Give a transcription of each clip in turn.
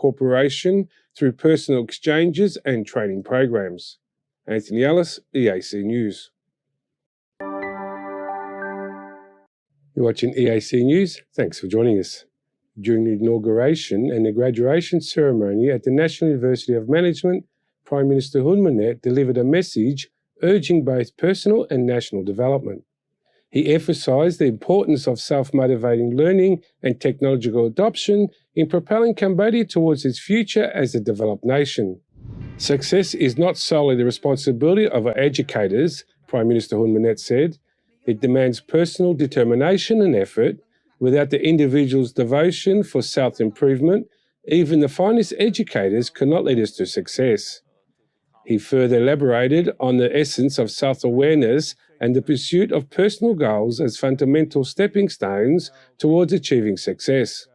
cooperation through personal exchanges and training programs. Anthony Ellis, EAC News. You're watching EAC News. Thanks for joining us. During the inauguration and the graduation ceremony at the National University of Management, Prime Minister Hun Manet delivered a message urging both personal and national development. He emphasised the importance of self-motivating learning and technological adoption in propelling Cambodia towards its future as a developed nation. Success is not solely the responsibility of our educators, Prime Minister Hun Manet said. It demands personal determination and effort. Without the individual's devotion for self-improvement, even the finest educators cannot lead us to success. He further elaborated on the essence of self-awareness and the pursuit of personal goals as fundamental stepping stones towards achieving success.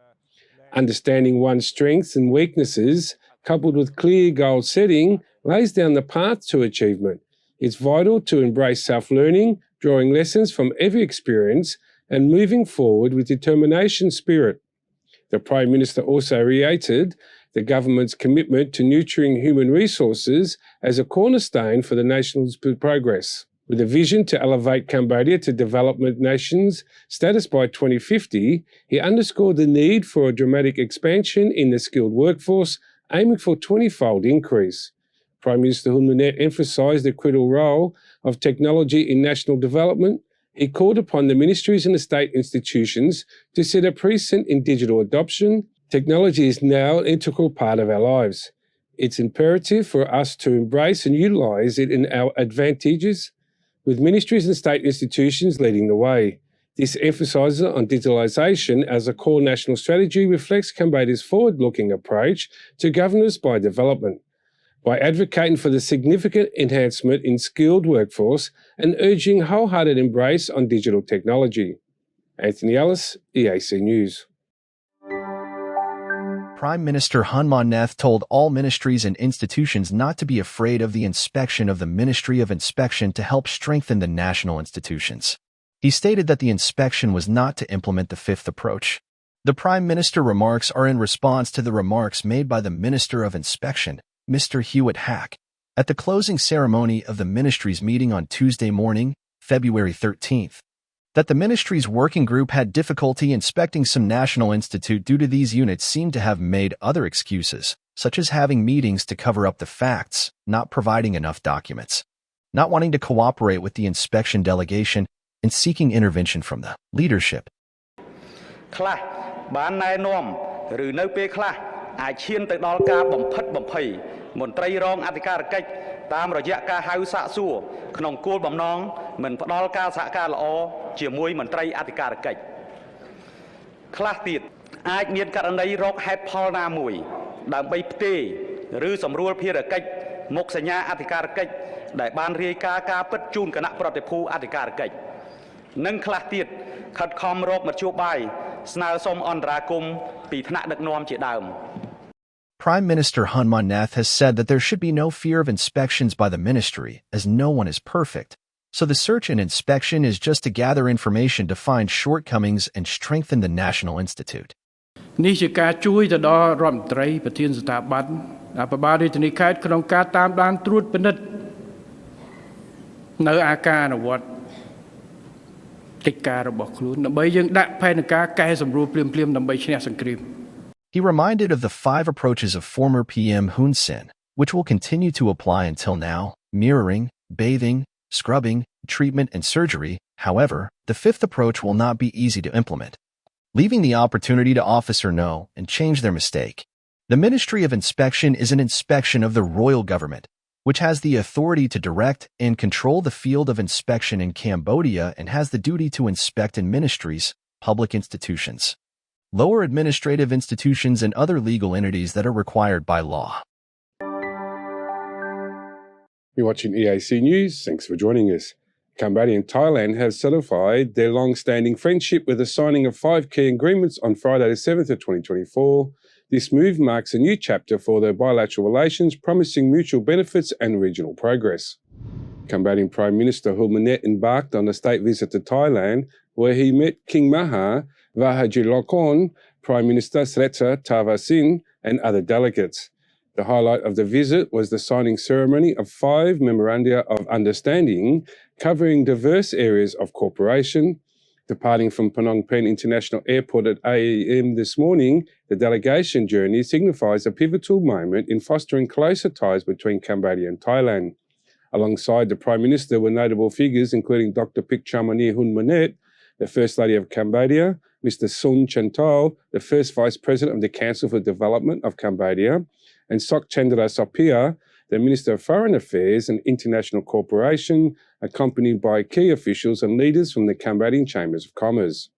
Understanding one's strengths and weaknesses, coupled with clear goal setting, lays down the path to achievement. It's vital to embrace self-learning, drawing lessons from every experience, and moving forward with determination spirit. The Prime Minister also reiterated the government's commitment to nurturing human resources as a cornerstone for the nation's progress. With a vision to elevate Cambodia to development nations status by 2050, he underscored the need for a dramatic expansion in the skilled workforce, aiming for a 20-fold increase. Prime Minister Hun Manet emphasised the critical role of technology in national development. He called upon the ministries and the state institutions to set a precedent in digital adoption. Technology is now an integral part of our lives. It's imperative for us to embrace and utilise it in our advantages, with ministries and state institutions leading the way. This emphasis on digitalisation as a core national strategy reflects Cambodia's forward-looking approach to governance by development. By advocating for the significant enhancement in skilled workforce and urging wholehearted embrace on digital technology. Anthony Ellis, EAC News. Prime Minister Hun Manet told all ministries and institutions not to be afraid of the inspection of the Ministry of Inspection to help strengthen the national institutions. He stated that the inspection was not to implement the fifth approach. The Prime Minister remarks are in response to the remarks made by the Minister of Inspection, Mr. Hewitt Hack, at the closing ceremony of the ministry's meeting on Tuesday morning, February 13th, that the ministry's working group had difficulty inspecting some national institute due to these units seem to have made other excuses, such as having meetings to cover up the facts, not providing enough documents, not wanting to cooperate with the inspection delegation, and seeking intervention from the leadership. មន្ត្រីរងអធិការកិច្ចតាមរយៈការហៅសាកសួរក្នុងគោលបំណងមិនផ្ដល់ការសហការល្អជាមួយមន្ត្រីអធិការកិច្ចខ្លះទៀតអាចមានករណីរកហេតុផលណាមួយដើម្បីផ្ទេរឬសម្រួលភារកិច្ចមុខសញ្ញាអធិការកិច្ចដែលបានរាយការណ៍ការពិតជូនគណៈប្រតិភូអធិការកិច្ចនិងខ្លះទៀតខិតខំរកមធ្យោបាយស្នើសុំអន្តរាគមន៍ពីថ្នាក់ដឹកនាំជាដើម Prime Minister Hun Manet has said that there should be no fear of inspections by the ministry, as no one is perfect. So the search and inspection is just to gather information to find shortcomings and strengthen the National Institute. នេះជាការជួយទៅដល់រដ្ឋមន្ត្រីប្រធានស្ថាប័នអភិបាលរាជធានីខេត្តក្នុងការតាមដានត្រួតពិនិត្យនៅអាការអនុវត្តកិច្ចការរបស់ខ្លួនដើម្បីយើងដាក់ផែនការកែសម្រួលភ្លាមៗដើម្បីឈ្នះសង្គ្រាម He reminded of the 5 approaches of former PM Hun Sen, which will continue to apply until now: mirroring, bathing, scrubbing, treatment, and surgery. However, the 5th approach will not be easy to implement, leaving the opportunity to officer know and change their mistake. The Ministry of Inspection is an inspection of the royal government, which has the authority to direct and control the field of inspection in Cambodia and has the duty to inspect in ministries, public institutions, lower administrative institutions, and other legal entities that are required by law. You're watching EAC News. Thanks for joining us. Cambodia and Thailand have solidified their long-standing friendship with the signing of 5 key agreements on Friday the 7th of 2024. This move marks a new chapter for their bilateral relations, promising mutual benefits and regional progress. Cambodian Prime Minister Hun Manet embarked on a state visit to Thailand, where he met King Maha Vajiralongkorn, Prime Minister Srettha Thavisin, and other delegates. The highlight of the visit was the signing ceremony of 5 memoranda of understanding covering diverse areas of cooperation. Departing from Phnom Penh International Airport at 8 a.m. this morning, the delegation journey signifies a pivotal moment in fostering closer ties between Cambodia and Thailand. Alongside the Prime Minister were notable figures including Dr. Pic Chamouni Hunmanet, the First Lady of Cambodia, Mr. Sun Chantal, the First Vice President of the Council for Development of Cambodia, and Sok Chandra Sopia, the Minister of Foreign Affairs and International Cooperation, accompanied by key officials and leaders from the Cambodian Chambers of Commerce.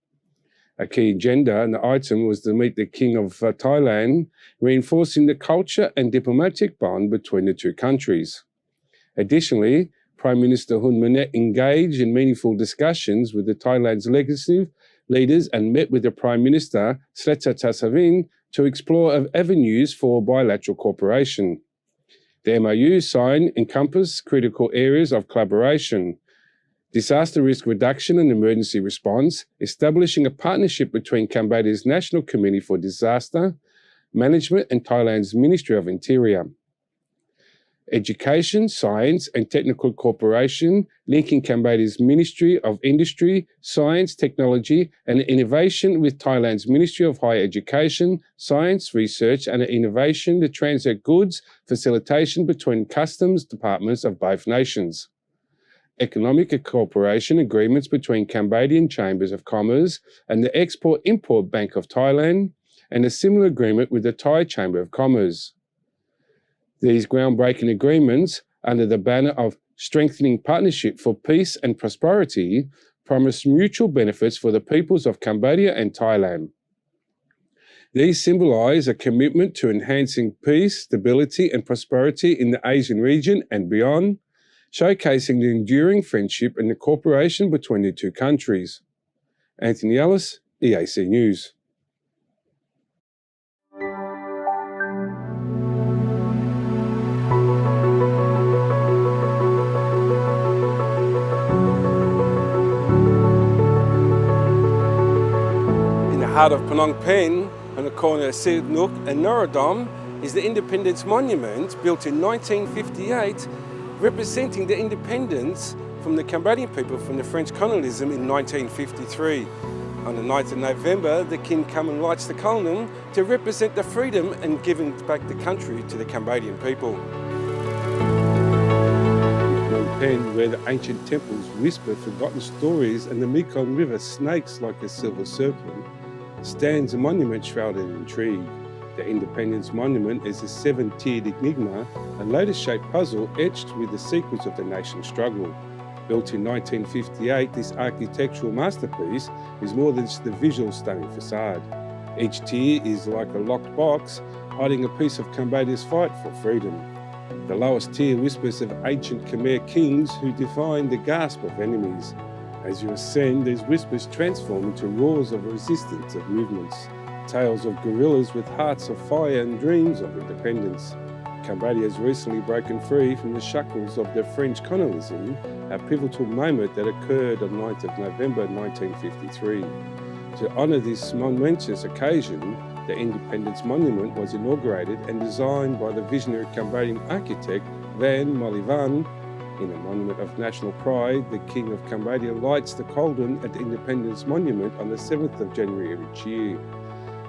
A key agenda and the item was to meet the King of Thailand, reinforcing the culture and diplomatic bond between the two countries. Additionally, Prime Minister Hun Manet engaged in meaningful discussions with the Thailand's legislative leaders and met with the Prime Minister, Srettha Thavisin, to explore avenues for bilateral cooperation. The MOU signed encompassed critical areas of collaboration: disaster risk reduction and emergency response, establishing a partnership between Cambodia's National Committee for Disaster Management and Thailand's Ministry of Interior. Education, science and technical cooperation, linking Cambodia's Ministry of Industry, Science, Technology and Innovation with Thailand's Ministry of Higher Education, Science, Research and Innovation to transit goods, facilitation between customs departments of both nations. Economic cooperation agreements between Cambodian Chambers of Commerce and the Export-Import Bank of Thailand, and a similar agreement with the Thai Chamber of Commerce. These groundbreaking agreements, under the banner of Strengthening Partnership for Peace and Prosperity, promise mutual benefits for the peoples of Cambodia and Thailand. These symbolize a commitment to enhancing peace, stability and prosperity in the Asian region and beyond, showcasing the enduring friendship and the cooperation between the two countries. Anthony Ellis, EAC News. Heart of Phnom Penh, on the corner of Sihanouk and Norodom, is the Independence Monument, built in 1958, representing the independence from the Cambodian people from the French colonialism in 1953. On the 9th of November, the King comes and lights the column to represent the freedom and giving back the country to the Cambodian people. Phnom Penh, where the ancient temples whisper forgotten stories and the Mekong River snakes like a silver serpent, stands a monument shrouded in intrigue. The Independence Monument is a 7-tiered enigma, a lotus-shaped puzzle etched with the secrets of the nation's struggle. Built in 1958, this architectural masterpiece is more than just a visual stunning facade. Each tier is like a locked box, hiding a piece of Cambodia's fight for freedom. The lowest tier whispers of ancient Khmer kings who defined the grasp of enemies. As you ascend, these whispers transform into roars of resistance, of movements, tales of guerrillas with hearts of fire and dreams of independence. Cambodia has recently broken free from the shackles of the French colonialism, a pivotal moment that occurred on 9th of November 1953. To honour this momentous occasion, the Independence Monument was inaugurated and designed by the visionary Cambodian architect Van Molivan. In a monument of national pride, the King of Cambodia lights the cauldron at the Independence Monument on the 7th of January of each year,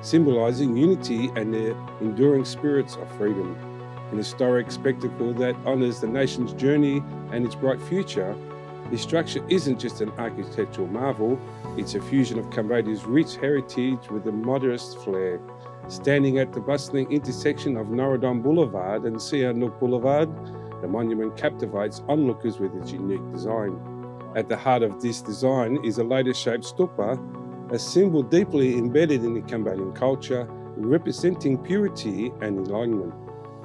symbolising unity and the enduring spirits of freedom. An historic spectacle that honours the nation's journey and its bright future, this structure isn't just an architectural marvel, it's a fusion of Cambodia's rich heritage with a modernist flair. Standing at the bustling intersection of Norodom Boulevard and Sihanouk Boulevard, the monument captivates onlookers with its unique design. At the heart of this design is a lotus-shaped stupa, a symbol deeply embedded in the Cambodian culture, representing purity and enlightenment.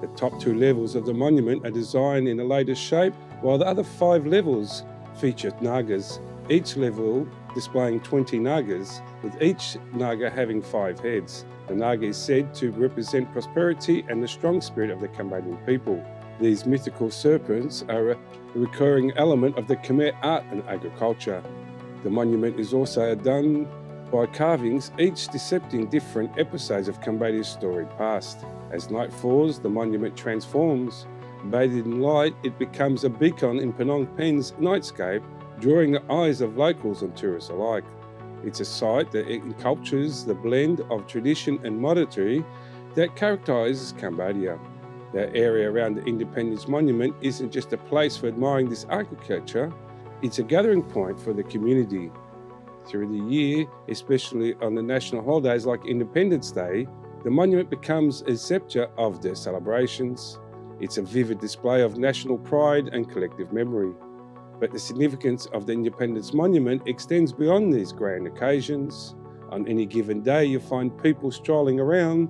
The top 2 levels of the monument are designed in a lotus shape, while the other 5 levels feature nagas, each level displaying 20 nagas, with each naga having 5 heads. The naga is said to represent prosperity and the strong spirit of the Cambodian people. These mythical serpents are a recurring element of the Khmer art and agriculture. The monument is also done by carvings, each depicting different episodes of Cambodia's storied past. As night falls, the monument transforms. Bathed in light, it becomes a beacon in Phnom Penh's nightscape, drawing the eyes of locals and tourists alike. It's a site that encultures the blend of tradition and modernity that characterises Cambodia. The area around the Independence Monument isn't just a place for admiring this architecture, it's a gathering point for the community. Through the year, especially on the national holidays like Independence Day, the monument becomes a sceptre of their celebrations. It's a vivid display of national pride and collective memory. But the significance of the Independence Monument extends beyond these grand occasions. On any given day, you find people strolling around,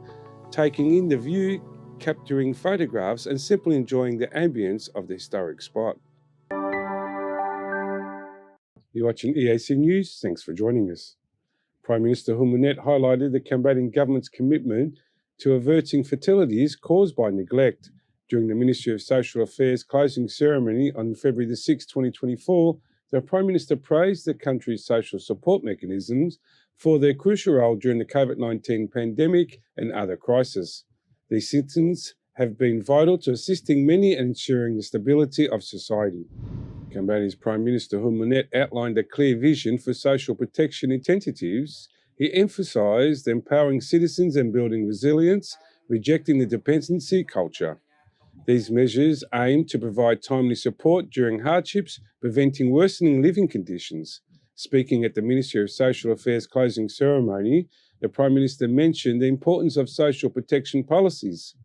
taking in the view, capturing photographs, and simply enjoying the ambience of the historic spot. You're watching EAC News. Thanks for joining us. Prime Minister Hun Manet highlighted the Cambodian government's commitment to averting fatalities caused by neglect. During the Ministry of Social Affairs closing ceremony on February 6, 2024, the Prime Minister praised the country's social support mechanisms for their crucial role during the COVID-19 pandemic and other crises. These systems have been vital to assisting many and ensuring the stability of society. Cambodia's Prime Minister Hun Manet outlined a clear vision for social protection incentives. He emphasised empowering citizens and building resilience, rejecting the dependency culture. These measures aim to provide timely support during hardships, preventing worsening living conditions. Speaking at the Ministry of Social Affairs closing ceremony, the Prime Minister mentioned the importance of social protection policies.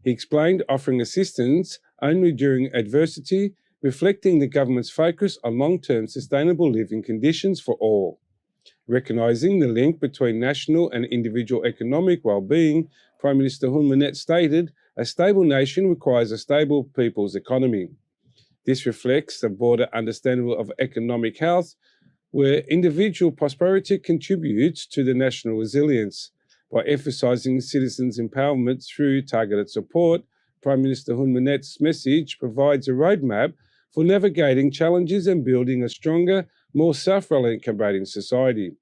He explained offering assistance only during adversity, reflecting the government's focus on long-term sustainable living conditions for all. Recognising the link between national and individual economic well-being, Prime Minister Hun Manet stated, "A stable nation requires a stable people's economy." This reflects a broader understanding of economic health, where individual prosperity contributes to the national resilience. By emphasising citizens' empowerment through targeted support, Prime Minister Hun Manet's message provides a roadmap for navigating challenges and building a stronger, more self-reliant Cambodian society.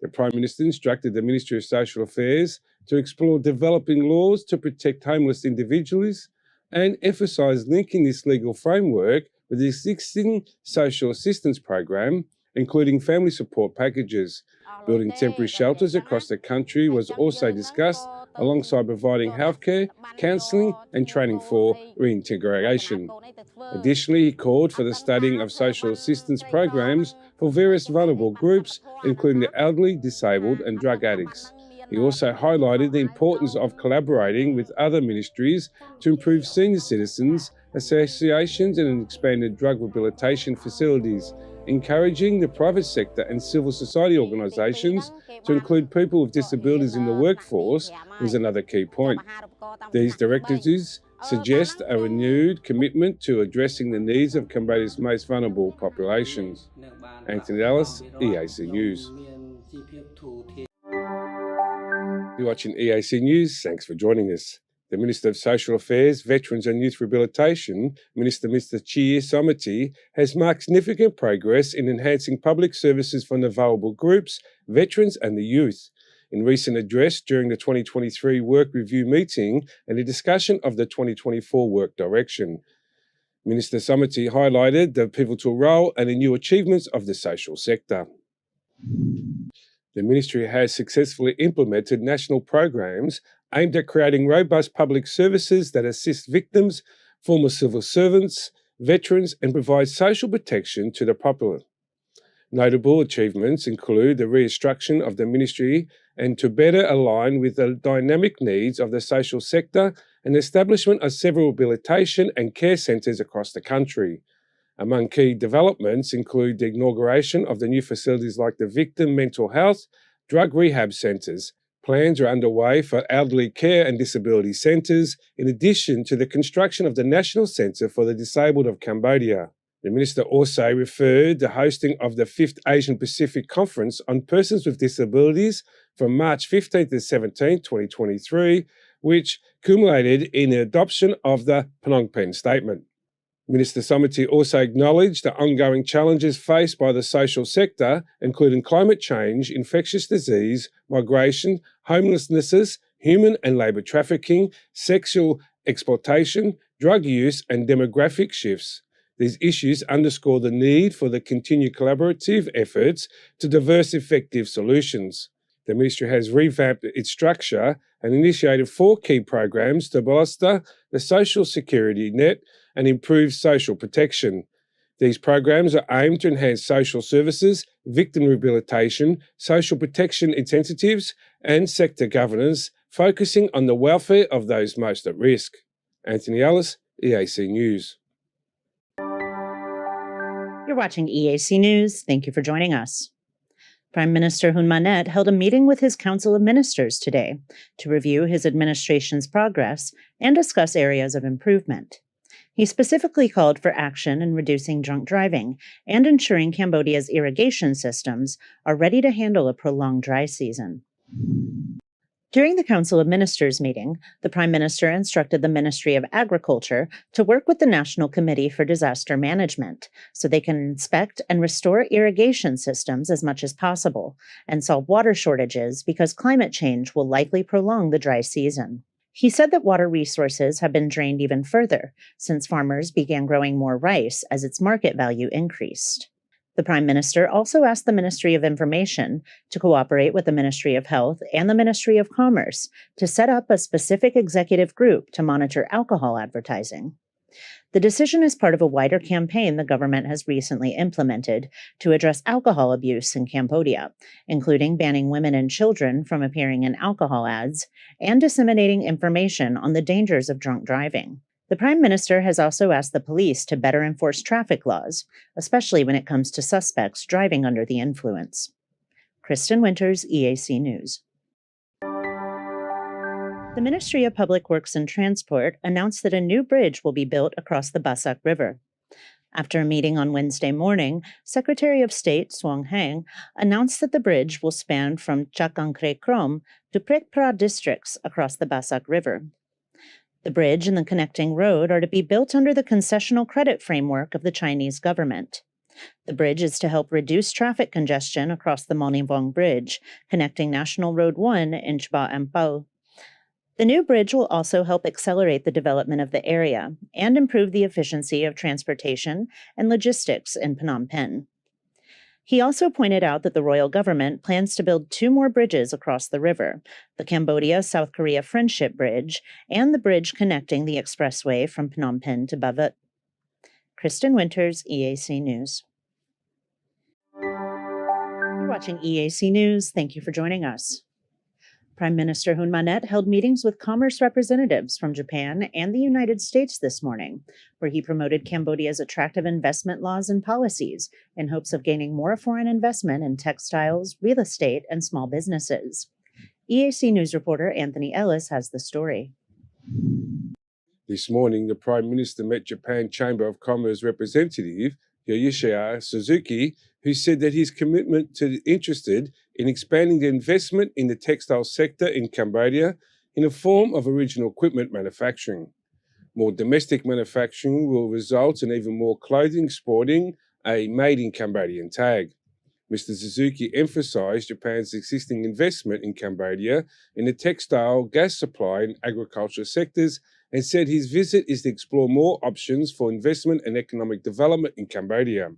The Prime Minister instructed the Ministry of Social Affairs to explore developing laws to protect homeless individuals and emphasise linking this legal framework with the existing social assistance program, including family support packages. Building temporary shelters across the country was also discussed, alongside providing healthcare, counselling and training for reintegration. Additionally, he called for the studying of social assistance programs for various vulnerable groups, including the elderly, disabled and drug addicts. He also highlighted the importance of collaborating with other ministries to improve senior citizens, associations and expanded drug rehabilitation facilities. Encouraging the private sector and civil society organisations to include people with disabilities in the workforce was another key point. These directives suggest a renewed commitment to addressing the needs of Cambodia's most vulnerable populations. Anthony Ellis, EAC News. You're watching EAC News. Thanks for joining us. The Minister of Social Affairs, Veterans and Youth Rehabilitation, Minister Mr. Chie Somity, has marked significant progress in enhancing public services for the vulnerable groups, veterans and the youth. In recent address during the 2023 Work Review meeting and a discussion of the 2024 Work Direction, Minister Somity highlighted the pivotal role and the new achievements of the social sector. The Ministry has successfully implemented national programs aimed at creating robust public services that assist victims, former civil servants, veterans, and provide social protection to the popular. Notable achievements include the restructuring of the Ministry and to better align with the dynamic needs of the social sector and the establishment of several rehabilitation and care centres across the country. Among key developments include the inauguration of the new facilities like the Victim Mental Health, Drug Rehab Centres. Plans are underway for elderly care and disability centres, in addition to the construction of the National Centre for the Disabled of Cambodia. The Minister also referred the hosting of the 5th Asian Pacific Conference on Persons with Disabilities from March 15 to 17, 2023, which culminated in the adoption of the Phnom Penh Statement. Minister Samiti also acknowledged the ongoing challenges faced by the social sector, including climate change, infectious disease, migration, homelessness, human and labour trafficking, sexual exploitation, drug use and demographic shifts. These issues underscore the need for the continued collaborative efforts to diverse effective solutions. The Ministry has revamped its structure and initiated 4 key programs to bolster the social security net and improve social protection. These programs are aimed to enhance social services, victim rehabilitation, social protection incentives, and sector governance, focusing on the welfare of those most at risk. Anthony Ellis, EAC News. You're watching EAC News. Thank you for joining us. Prime Minister Hun Manet held a meeting with his Council of Ministers today to review his administration's progress and discuss areas of improvement. He specifically called for action in reducing drunk driving and ensuring Cambodia's irrigation systems are ready to handle a prolonged dry season. During the Council of Ministers meeting, the Prime Minister instructed the Ministry of Agriculture to work with the National Committee for Disaster Management so they can inspect and restore irrigation systems as much as possible and solve water shortages because climate change will likely prolong the dry season. He said that water resources have been drained even further since farmers began growing more rice as its market value increased. The Prime Minister also asked the Ministry of Information to cooperate with the Ministry of Health and the Ministry of Commerce to set up a specific executive group to monitor alcohol advertising. The decision is part of a wider campaign the government has recently implemented to address alcohol abuse in Cambodia, including banning women and children from appearing in alcohol ads and disseminating information on the dangers of drunk driving. The Prime Minister has also asked the police to better enforce traffic laws, especially when it comes to suspects driving under the influence. Kristen Winters, EAC News. The Ministry of Public Works and Transport announced that a new bridge will be built across the Basak River. After a meeting on Wednesday morning, Secretary of State Suong Hang announced that the bridge will span from Chakangkre Krom to Prek Pra districts across the Basak River. The bridge and the connecting road are to be built under the concessional credit framework of the Chinese government. The bridge is to help reduce traffic congestion across the Monivong Bridge, connecting National Road 1 in Chba Ampao. The new bridge will also help accelerate the development of the area and improve the efficiency of transportation and logistics in Phnom Penh. He also pointed out that the royal government plans to build 2 more bridges across the river, the Cambodia-South Korea Friendship Bridge and the bridge connecting the expressway from Phnom Penh to Bavet. Kristen Winters, EAC News. You're watching EAC News. Thank you for joining us. Prime Minister Hun Manet held meetings with commerce representatives from Japan and the United States this morning, where he promoted Cambodia's attractive investment laws and policies in hopes of gaining more foreign investment in textiles, real estate, and small businesses. EAC News reporter Anthony Ellis has the story. This morning, the Prime Minister met Japan Chamber of Commerce representative Yoshihisa Suzuki, who said that his commitment to interested in expanding the investment in the textile sector in Cambodia in the form of original equipment manufacturing. More domestic manufacturing will result in even more clothing sporting a Made in Cambodian tag. Mr. Suzuki emphasized Japan's existing investment in Cambodia in the textile, gas supply and agriculture sectors and said his visit is to explore more options for investment and economic development in Cambodia.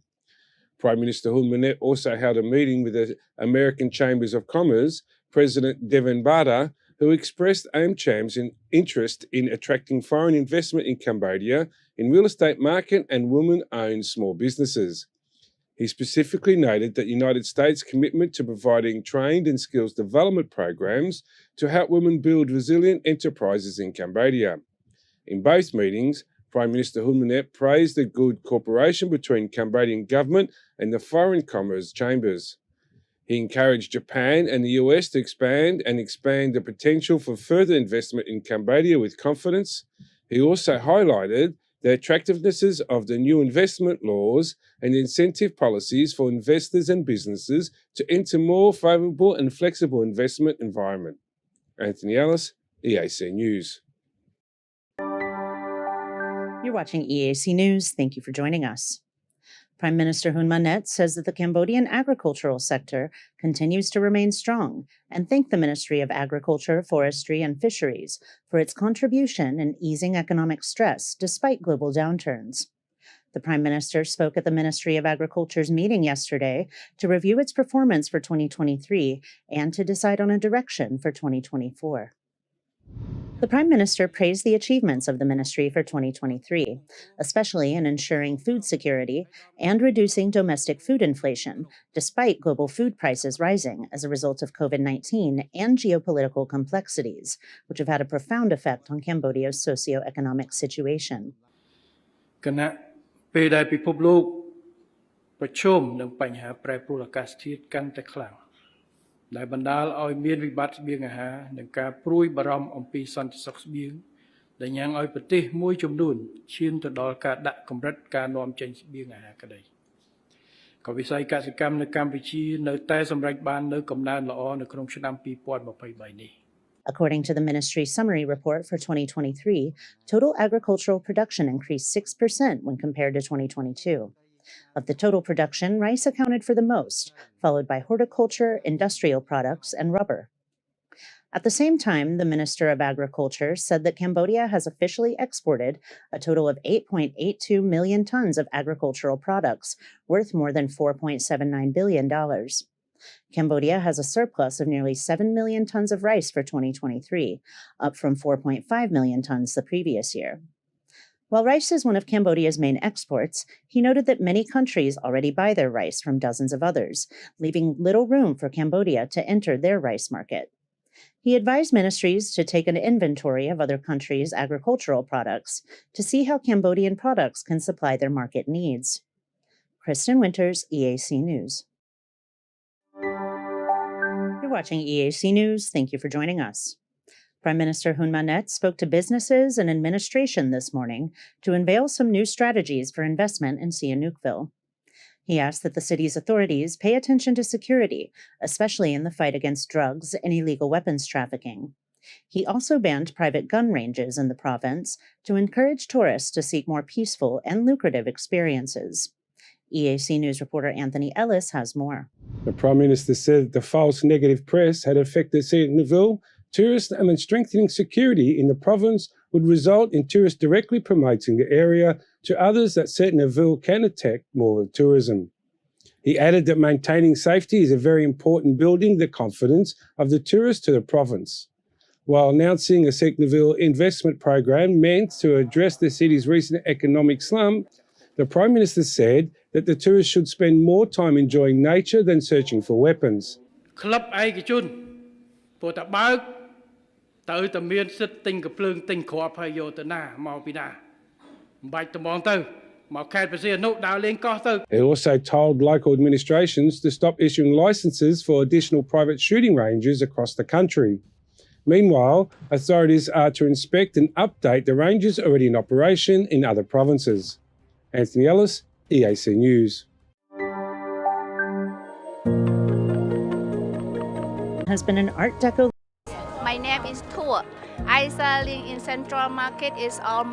Prime Minister Hun Manet also held a meeting with the American Chambers of Commerce President Devin Bada, who expressed AmCham's interest in attracting foreign investment in Cambodia in real estate market and women-owned small businesses. He specifically noted that the United States' commitment to providing trained and skills development programs to help women build resilient enterprises in Cambodia. In both meetings, Prime Minister Hun Manet praised the good cooperation between Cambodian government and the foreign commerce chambers. He encouraged Japan and the US to expand the potential for further investment in Cambodia with confidence. He also highlighted the attractivenesses of the new investment laws and incentive policies for investors and businesses to enter more favourable and flexible investment environment. Anthony Ellis, EAC News. You're watching EAC News. Thank you for joining us. Prime Minister Hun Manet says that the Cambodian agricultural sector continues to remain strong and thanked the Ministry of Agriculture, Forestry and Fisheries for its contribution in easing economic stress despite global downturns. The Prime Minister spoke at the Ministry of Agriculture's meeting yesterday to review its performance for 2023 and to decide on a direction for 2024. The Prime Minister praised the achievements of the ministry for 2023, especially in ensuring food security and reducing domestic food inflation, despite global food prices rising as a result of COVID-19 and geopolitical complexities, which have had a profound effect on Cambodia's socioeconomic situation. គណៈពេលដែលពិភពលោកប្រឈមនឹងបញ្ហាប្រែប្រួលអាកាសធាតុកាន់តែខ្លាំងដែលបណ្ដាលឲ្យមានវិបត្តិស្បៀងអាហារនិងការព្រួយបារម្ភអំពីសន្តិសុខស្បៀងដែលញ៉ាំងឲ្យប្រទេសមួយចំនួនឈានទៅដល់ការដាក់កម្រិតការនាំចេញស្បៀងអាហារក្តីក៏វិស័យកសិកម្មនៅកម្ពុជានៅតែសម្រេចបាននូវកំណើនល្អនៅក្នុងឆ្នាំ2023នេះ According to the ministry's summary report for 2023, total agricultural production increased 6% when compared to 2022. Of the total production, rice accounted for the most, followed by horticulture, industrial products, and rubber. At the same time, the Minister of Agriculture said that Cambodia has officially exported a total of 8.82 million tons of agricultural products, worth more than $4.79 billion. Cambodia has a surplus of nearly 7 million tons of rice for 2023, up from 4.5 million tons the previous year. While rice is one of Cambodia's main exports, he noted that many countries already buy their rice from dozens of others, leaving little room for Cambodia to enter their rice market. He advised ministries to take an inventory of other countries' agricultural products to see how Cambodian products can supply their market needs. Kristen Winters, EAC News. You're watching EAC News. Thank you for joining us. Prime Minister Hun Manet spoke to businesses and administration this morning to unveil some new strategies for investment in Sihanoukville. He asked that the city's authorities pay attention to security, especially in the fight against drugs and illegal weapons trafficking. He also banned private gun ranges in the province to encourage tourists to seek more peaceful and lucrative experiences. EAC News reporter Anthony Ellis has more. The Prime Minister said that the false negative press had affected Sihanoukville tourists and strengthening security in the province would result in tourists directly promoting the area to others that Sihanoukville can attract more tourism. He added that maintaining safety is a very important building the confidence of the tourists to the province. While announcing a Sihanoukville investment program meant to address the city's recent economic slump, the Prime Minister said that the tourists should spend more time enjoying nature than searching for weapons. ទៅតែមានសិទ្ធិទិញកំភ្លើងទិញគ្រាប់ហើយយកទៅណាមកពីណាមិនបាច់ត្មងទៅមកខេត្តព្រះសីហនុដើរលេងកោះទៅ He also told local administrations to stop issuing licenses for additional private shooting ranges across the country. Meanwhile, authorities are to inspect and update the ranges already in operation in other provinces. Anthony Ellis, EAC News. Has been an Art Deco. My name is Tua. I selling in Central Market is all